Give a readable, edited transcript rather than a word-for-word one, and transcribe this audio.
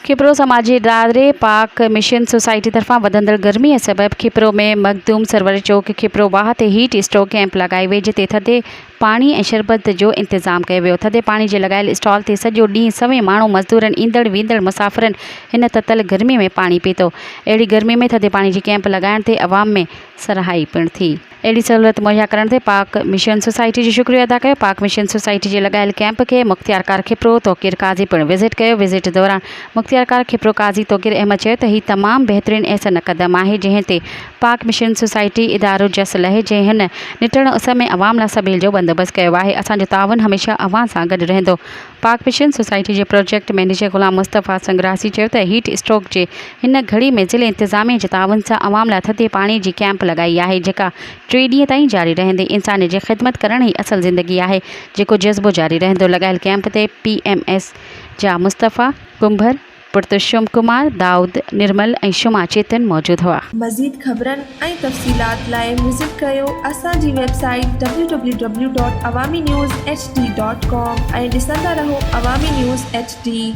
खिपरो समाजी इदारे पाक मिशन सोसाइटी तरफा वधंदड़ गर्मी सबब खिपरो में मखदूम सरवर चौक खिपरो वाह ते हीट स्टोव कैंप लगाई वई जिते थधे पानी ऐं शरबत जो इंतजाम कयो वियो। थधे पानी जे लॻायल स्टॉल ते सॼो ॾींहुं सवें माण्हू मज़दूरनि ईंदड़ वेंदड़ मुसाफ़िरनि हिन ततल गर्मी में पाणी पीतो। अहिड़ी गर्मी में थधे पाणी जी कैंप लॻाइण ते अवाम में सराहाई पिणु थी। अहिड़ी सहूलियत मुहैया करण ते पाक मिशन सोसाइटी जो शुक्रिया अदा कयो। पाक मिशन सोसाइटी जे लॻायल कैंप खे मुख़्तियारकार खिपरो तोक़िर काज़ी पिणु विज़िट कयो। विज़िट दौरान मुख़्तियारकार खिपरो काज़ी तोक़िर अहमद चयो त हीउ तमामु बहितरीनु ऐं क़दम आहे जंहिं ते पाक मिशन सोसाइटी इदारो जस लहे जंहिं हिन निटण उस में अवाम लाइ सभेल जो बंदोबस्तु कयो आहे। असांजो ताउन हमेशह अवां सां गॾु रहंदो। पाक मिशन सोसाइटी जे प्रोजेक्ट मैनेजर ग़ुलाम मुस्तफ़ा संग्रासी चयो त हीट स्ट्रोक जे हिन घड़ी में ज़िले इंतिज़ामिया जे ताउन सां अवाम लाइ थधे पाणी जी कैंप लॻाई आहे जेका 3 ॾींहं ताईं जारी रहंदी। इंसानियत जी ख़िदमत करण ई असल ज़िंदगी आहे जेको जज़्बो जारी रहंदो। लॻायल कैंप ते PMS जा मुस्तफ़ा कुंभर पुरतुशुम कुमार दाऊद निर्मल ऐं शुमा चेतन मौजूदु हुआ। मज़ीद ख़बरनि ऐं तफ़सीलात लाइ विज़िट कयो असांजी वेबसाइट www.awamiNewsHD.com ऐं ॾिसंदा रहो अवामी न्यूज़ HD।